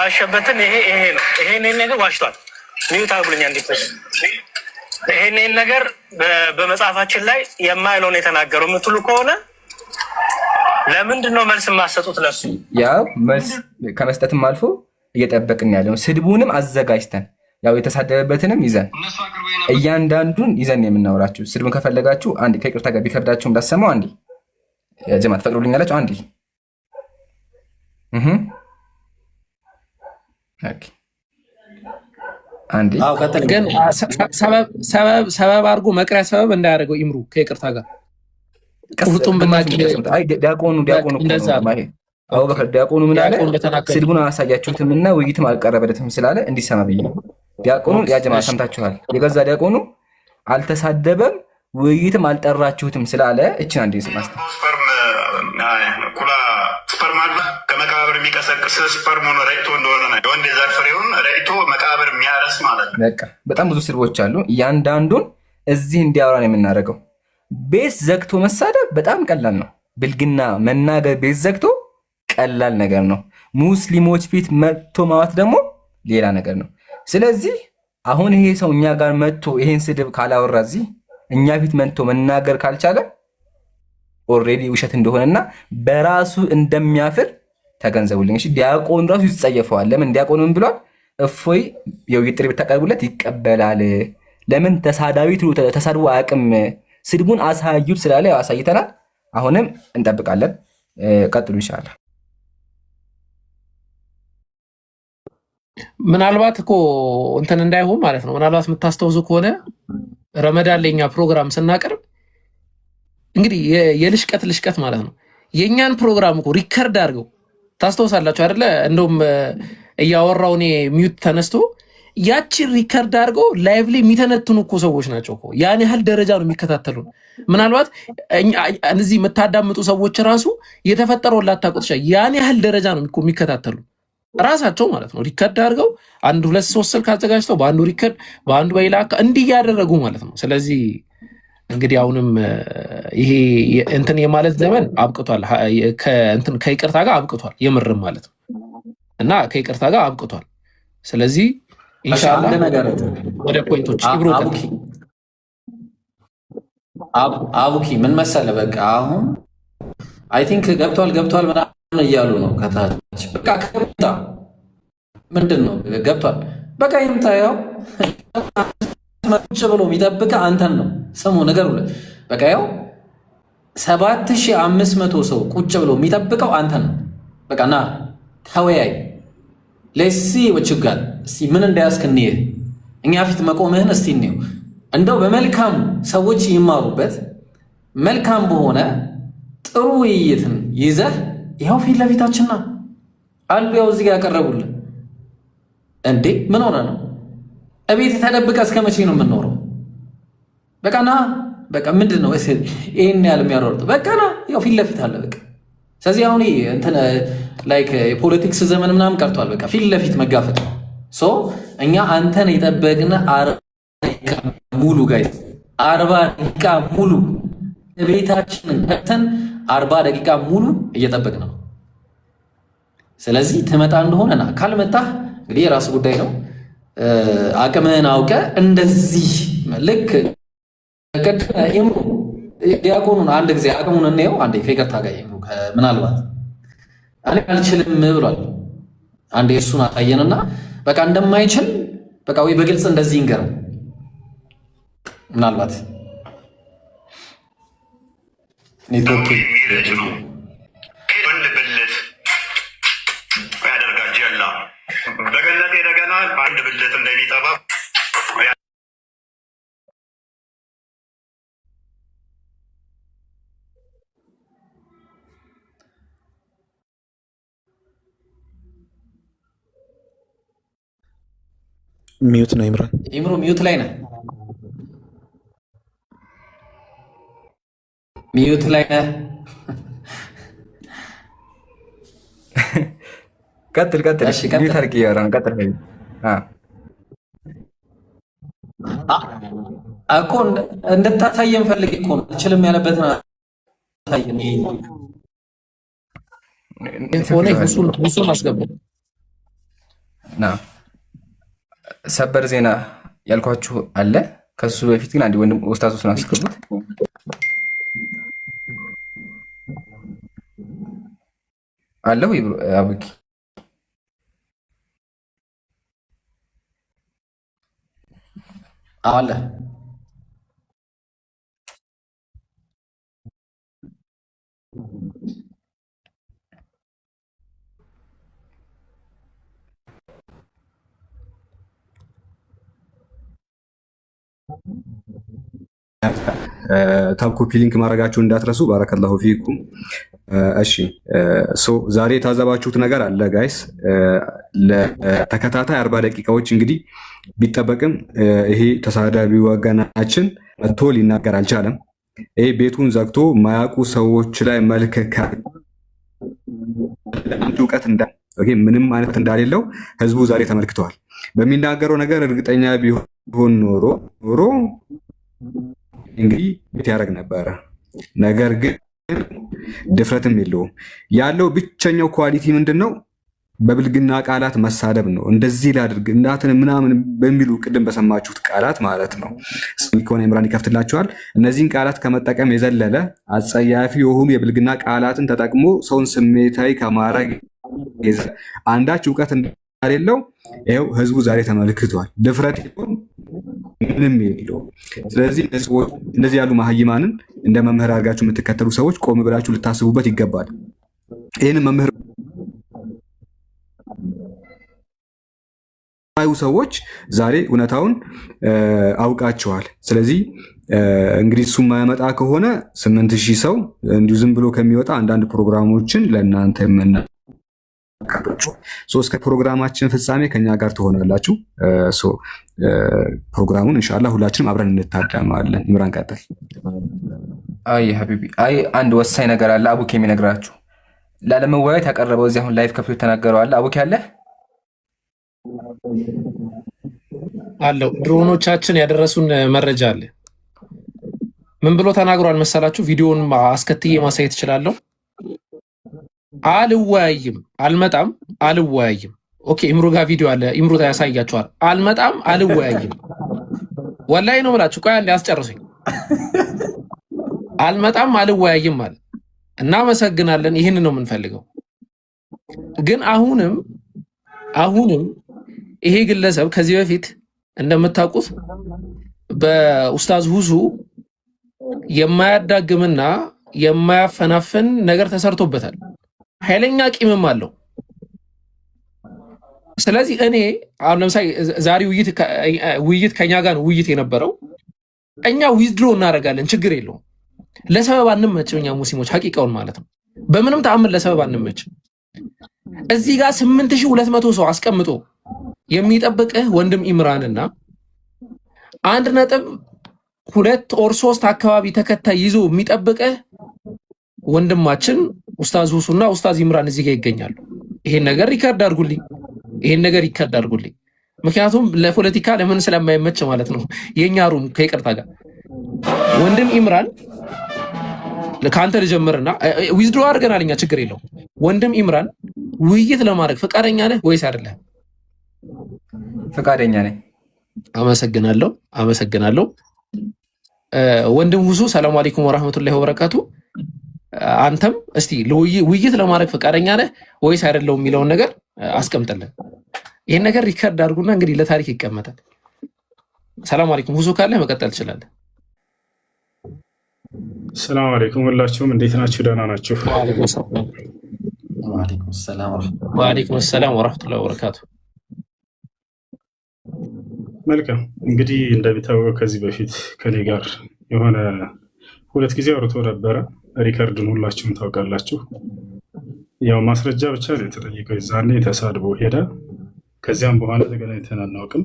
ያዋሸበትን ይሄ ነው። ይሄን ነገር ዋሽቷል። ሚዩት አድርጉልኝ እንዲፈስ ይሄን ነገር በመጽሐፋችን ላይ የማይለውን የተናገረው የምትሉ ከሆነ ለምንድን ነው መልስ የማሰጡት? ለሱ ያው መልስ ከመስጠትም አልፎ እየጠበቅን ያለው ስድቡንም አዘጋጅተን ያው የተሳደበበትንም ይዘን እያንዳንዱን ይዘን የምናወራችሁ። ስድቡን ከፈለጋችሁ አንዴ ከይቅርታ ጋር ቢከብዳችሁም እንዳሰማው አንዴ ጀማ ትፈቅዱልኛላችሁ? አንዴ ኦኬ አንዴ ግን ሰበብ አድርጎ መቅሪያ ሰበብ እንዳያደርገው ይምሩ ከይቅርታ ጋር ቁርጡን ብናቂ ዲያቆኑ አቡበከር ዲያቆኑ ምን አለ? ስድቡን አሳያችሁትም እና ውይይትም አልቀረበለትም ስላለ እንዲሰማ ብዬ ነው። ዲያቆኑ ያጀማ ሰምታችኋል። የገዛ ዲያቆኑ አልተሳደበም ውይይትም አልጠራችሁትም ስላለ እችን አንዴ ስማስተ ኩላ ስፐርም አለ ከመቃብር የሚቀሰቅስ ስፐርም ሆኖ ረጭቶ እንደሆነ ነው። የወንድ የዘር ፍሬውን ረጭቶ መቃብር የሚያረስ ማለት ነው። በቃ በጣም ብዙ ስድቦች አሉ። እያንዳንዱን እዚህ እንዲያወራ ነው የምናደርገው። ቤት ዘግቶ መሳደብ በጣም ቀላል ነው። ብልግና መናገር ቤት ዘግቶ ቀላል ነገር ነው። ሙስሊሞች ፊት መጥቶ ማዋት ደግሞ ሌላ ነገር ነው። ስለዚህ አሁን ይሄ ሰው እኛ ጋር መጥቶ ይሄን ስድብ ካላወራ እዚህ እኛ ፊት መጥቶ መናገር ካልቻለ ኦልሬዲ ውሸት እንደሆነና በራሱ እንደሚያፍር ተገንዘቡልኝ። እሺ ዲያቆኑ ራሱ ይጸየፈዋል። ለምን ዲያቆኑ ምን ብሏል? እፎይ የውይይት ጥሪ ብታቀርቡለት ይቀበላል። ለምን ተሳዳቢ ተሳድቦ አያውቅም። ስድቡን አሳዩት ስላለ አሳይተናል። አሁንም እንጠብቃለን። ቀጥሉ ኢንሻአላህ። ምናልባት እኮ እንትን እንዳይሆን ማለት ነው። ምናልባት የምታስተውዙ ከሆነ ረመዳን ለኛ ፕሮግራም ስናቀርብ እንግዲህ የልሽቀት ማለት ነው። የኛን ፕሮግራም እኮ ሪከርድ አድርገው ታስተውሳላችሁ አይደለ? እንደውም እያወራው እኔ ሚዩት ተነስቶ ያቺን ሪከርድ አድርገው ላይቭ ላይ የሚተነትኑ እኮ ሰዎች ናቸው እኮ። ያን ያህል ደረጃ ነው የሚከታተሉ። ምናልባት እነዚህ የምታዳምጡ ሰዎች ራሱ የተፈጠረውን ላታውቁት ይችላል። ያን ያህል ደረጃ ነው የሚከታተሉ ራሳቸው ማለት ነው። ሪከርድ አድርገው 1 2 3 ስልክ አዘጋጅተው በአንዱ ሪከርድ በአንዱ በሌላ እንዲህ እያደረጉ ማለት ነው። ስለዚህ እንግዲህ አሁንም ይሄ እንትን የማለት ዘመን አብቅቷል። ከይቅርታ ጋር አብቅቷል የምርም ማለት ነው እና ከይቅርታ ጋር አብቅቷል። ስለዚህ ኢንሻአላህ ወደ ፖይንቶች ይብሩ። አቡኪ ምን መሰለህ፣ በቃ አሁን አይ ቲንክ ገብቷል ምናምን እያሉ ነው ከታች። በቃ ከመጣ ምንድን ነው ገብቷል፣ በቃ ይምጣ። ያው ቁጭ ብሎ የሚጠብቅህ አንተን ነው። ስሙ ነገር በቃ ያው 7500 ሰው ቁጭ ብሎ የሚጠብቀው አንተን ነው። በቃ ና ተወያይ፣ ለሲ ወችጋል እስቲ ምን እንዳያስክ እንየህ፣ እኛ ፊት መቆምህን እስቲ እንየው። እንደው በመልካም ሰዎች ይማሩበት መልካም በሆነ ጥሩ ውይይትን ይዘህ ይኸው ፊት ለፊታችንና አሉ ያው እዚህ ጋር ያቀረቡልን እንዴ ምን ሆነ ነው? እቤት ተደብቀ እስከ መቼ ነው የምንኖረው? በቃ ና በቃ ምንድን ነው ይሄን ያህል የሚያሯሩጥ? በቃ ና ያው ፊት ለፊት አለ በቃ። ስለዚህ አሁን እንትን ላይክ የፖለቲክስ ዘመን ምናምን ቀርቷል። በቃ ፊት ለፊት መጋፈጥ ነው። ሶ እኛ አንተን የጠበቅን 40 ደቂቃ ሙሉ ጋይስ 40 ደቂቃ ሙሉ ቤታችንን ከተን 40 ደቂቃ ሙሉ እየጠበቅን ነው። ስለዚህ ትመጣ እንደሆነ ና፣ ካልመጣህ እንግዲህ የራስ ጉዳይ ነው። አቅምህን አውቀ እንደዚህ ልክ ዲያቆኑን አንድ ጊዜ አቅሙን እንየው። አንዴ ከይቅርታ ጋር ምናልባት እኔ አልችልም ብሏል። አንዴ እሱን አታየንና በቃ እንደማይችል በቃ ወይ በግልጽ እንደዚህ ይንገረው። ምናልባት ኔትወርክ ወንድ ብልት ያደርጋል ጀላ በገነት የደገና አንድ ብልት እንደሚጠባ ሚዩት ነው። ኢምሮ ሚዩት ላይ ነህ። ሚዩት ላይ ነህ። ቀጥል። ሚዩት አድርጌ እያወራ ነው። ቀጥል እኮ እንድታሳየን ፈልጌ እኮ ነው። አልችልም ያለበትን አሳየን። ሆነ ሁሱን አስገባው። ና ሰበር ዜና ያልኳችሁ አለ። ከሱ በፊት ግን አንድ ወንድም ኡስታዙን አስገቡት። አለው አቡኪ አለ ታብ ኮፒ ሊንክ ማድረጋችሁን እንዳትረሱ። ባረከላሁ ፊኩም። እሺ ዛሬ የታዘባችሁት ነገር አለ ጋይስ። ለተከታታይ 40 ደቂቃዎች እንግዲህ ቢጠበቅም ይሄ ተሳዳቢ ወገናችን መጥቶ ሊናገር አልቻለም። ይሄ ቤቱን ዘግቶ ማያውቁ ሰዎች ላይ መልክ እውቀት ምንም አይነት እንዳሌለው ህዝቡ ዛሬ ተመልክተዋል። በሚናገረው ነገር እርግጠኛ ቢሆን ኖሮ እንግዲህ ቤት ያደርግ ነበረ። ነገር ግን ድፍረትም የለውም። ያለው ብቸኛው ኳሊቲ ምንድነው? በብልግና ቃላት መሳደብ ነው። እንደዚህ ላድርግ እናትን ምናምን በሚሉ ቅድም በሰማችሁት ቃላት ማለት ነው። ከሆነ ኢምራን ይከፍትላችኋል። እነዚህን ቃላት ከመጠቀም የዘለለ አጸያፊ የሆኑ የብልግና ቃላትን ተጠቅሞ ሰውን ስሜታዊ ከማድረግ አንዳች እውቀት እንዳሌለው ይኸው ህዝቡ ዛሬ ተመልክቷል። ድፍረት ምንም የለውም። ስለዚህ እንደዚህ ያሉ መሀይማንን እንደ መምህር አድርጋችሁ የምትከተሉ ሰዎች ቆም ብላችሁ ልታስቡበት ይገባል። ይህንን መምህር ሰዎች ዛሬ እውነታውን አውቃቸዋል። ስለዚህ እንግዲህ እሱ የማያመጣ ከሆነ 8000 ሰው እንዲሁ ዝም ብሎ ከሚወጣ አንዳንድ ፕሮግራሞችን ለእናንተ እስከ ፕሮግራማችን ፍጻሜ ከኛ ጋር ትሆናላችሁ። ፕሮግራሙን ኢንሻአላህ ሁላችንም አብረን እንታደማለን። ኢምራን ቀጥል። አይ ሀቢቢ፣ አይ አንድ ወሳኝ ነገር አለ አቡኪ የሚነግራችሁ። ላለመወያየት ያቀረበው እዚህ አሁን ላይቭ ከፍቶ ተናገረው አለ። አቡኪ አለ አለው። ድሮኖቻችን ያደረሱን መረጃ አለ። ምን ብሎ ተናግሯል መሰላችሁ? ቪዲዮውን አስከትዬ ማሳየት እችላለሁ። አልወያይም፣ አልመጣም፣ አልወያይም። ኦኬ ኢምሩ ጋር ቪዲዮ አለ። ኢምሩ ያሳያችኋል። አልመጣም፣ አልወያይም። ወላሂ ነው ብላችሁ ቆይ አንዴ አስጨርሱኝ። አልመጣም፣ አልወያይም ማለት እናመሰግናለን። ይህን ነው የምንፈልገው። ግን አሁንም ይሄ ግለሰብ ከዚህ በፊት እንደምታውቁት በኡስታዝ ሁሱ የማያዳግምና የማያፈናፍን ነገር ተሰርቶበታል። ኃይለኛ ቂምም አለው። ስለዚህ እኔ አሁን ለምሳሌ ዛሬ ውይይት ከኛ ጋር ነው ውይይት የነበረው። እኛ ዊዝድሮ እናደርጋለን፣ ችግር የለውም። ለሰበብ አንመችም እኛ ሙስሊሞች ሐቂቃውን ማለት ነው። በምንም ተአምር ለሰበብ አንመችም። እዚህ ጋር 8200 ሰው አስቀምጦ የሚጠብቅህ ወንድም ኢምራንና 1.2 ኦር 3 አካባቢ ተከታይ ይዞ የሚጠብቅህ ወንድማችን ኡስታዝ ሁሱና ኡስታዝ ኢምራን እዚህ ጋር ይገኛሉ። ይሄን ነገር ሪከርድ አድርጉልኝ። ምክንያቱም ለፖለቲካ ለምን ስለማይመች ማለት ነው። የኛ ሩም ከይቅርታ ጋር ወንድም ኢምራን ከአንተ ልጀምርና ዊዝድሮ አድርገናል እኛ ችግር የለውም። ወንድም ኢምራን ውይይት ለማድረግ ፈቃደኛ ነህ ወይስ አይደለም? ፈቃደኛ ነኝ። አመሰግናለሁ። ወንድም ሁሱ ሰላም አለይኩም ወራህመቱላሂ ወበረካቱ። አንተም እስቲ ውይይት ለማድረግ ፈቃደኛ ነህ ወይስ አይደለም የሚለውን ነገር አስቀምጥልን። ይሄን ነገር ሪከርድ አድርጉና እንግዲህ ለታሪክ ይቀመጣል። ሰላም አለይኩም ሁሱ፣ ካለ መቀጠል ትችላለህ። ሰላም አለይኩም ሁላችሁም፣ እንዴት ናችሁ? ደህና ናችሁ? ወአለይኩም ሰላም ወራህመቱላሂ ወበረካቱ። መልካም እንግዲህ እንደሚታወቀው ከዚህ በፊት ከኔ ጋር የሆነ 2 ጊዜ አውርቶ ነበረ። ሪከርድን ሁላችሁም ታውቃላችሁ። ያው ማስረጃ ብቻ ነው የተጠየቀው። ዛኔ ተሳድቦ ሄደ። ከዚያም በኋላ ተገናኝተን አናውቅም።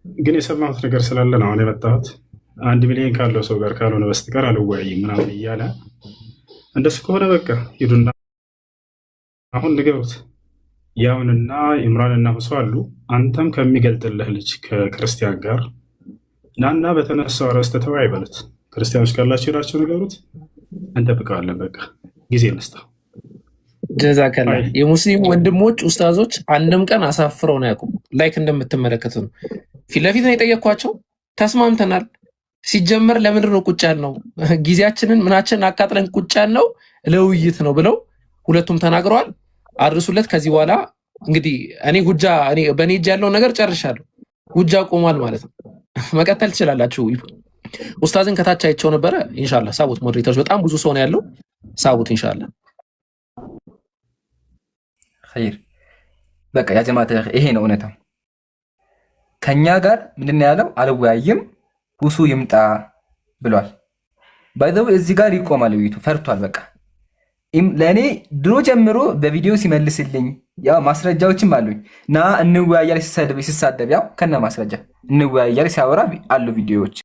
ግን የሰማሁት ነገር ስላለ ነው አሁን የመጣሁት። 1 ሚሊዮን ካለው ሰው ጋር ካልሆነ በስተቀር አልወያይም ምናምን እያለ እንደሱ ከሆነ በቃ ሂዱና አሁን ንገሩት። ያውንና ኢምራንና ሁሱ አሉ። አንተም ከሚገልጥልህ ልጅ ከክርስቲያን ጋር ናና በተነሳው ርዕስ ተወያይ በሉት። ክርስቲያኖች ካላችሁ ሄዳችሁ ንገሩት። እንጠብቀዋለን። በቃ ጊዜ እንስጠው። ጀዛከላ የሙስሊም ወንድሞች ኡስታዞች አንድም ቀን አሳፍረው ነው ያውቁም። ላይክ እንደምትመለከቱ ነው። ፊት ለፊት ነው የጠየኳቸው። ተስማምተናል። ሲጀመር ለምንድን ነው ቁጭ ያልነው? ጊዜያችንን ምናችንን አቃጥለን ቁጭ ያልነው ለውይይት ነው ብለው ሁለቱም ተናግረዋል። አድርሱለት። ከዚህ በኋላ እንግዲህ እኔ በእኔ እጅ ያለውን ነገር ጨርሻለሁ። ሁጃ ቆሟል ማለት ነው። መቀጠል ትችላላችሁ። ኡስታዝን ከታች አይቼው ነበረ። ኢንሻአላህ ሳቡት። ሞዴሬተሮች በጣም ብዙ ሰው ነው ያለው። ሳቡት ኢንሻአላህ። ኸይር በቃ ያ ጀማዓት ይሄ ነው እውነታው። ከኛ ጋር ምንድን ነው ያለው? አልወያይም ሁሱ ይምጣ ብሏል። ባይዘው እዚህ ጋር ይቆማል። ውይይቱ ፈርቷል። በቃ ለእኔ ድሮ ጀምሮ በቪዲዮ ሲመልስልኝ ያው ማስረጃዎችም አሉኝ እና እንወያያል ሲሳደብ ያው ከነ ማስረጃ እንወያያል ሲያወራ አሉ ቪዲዮዎች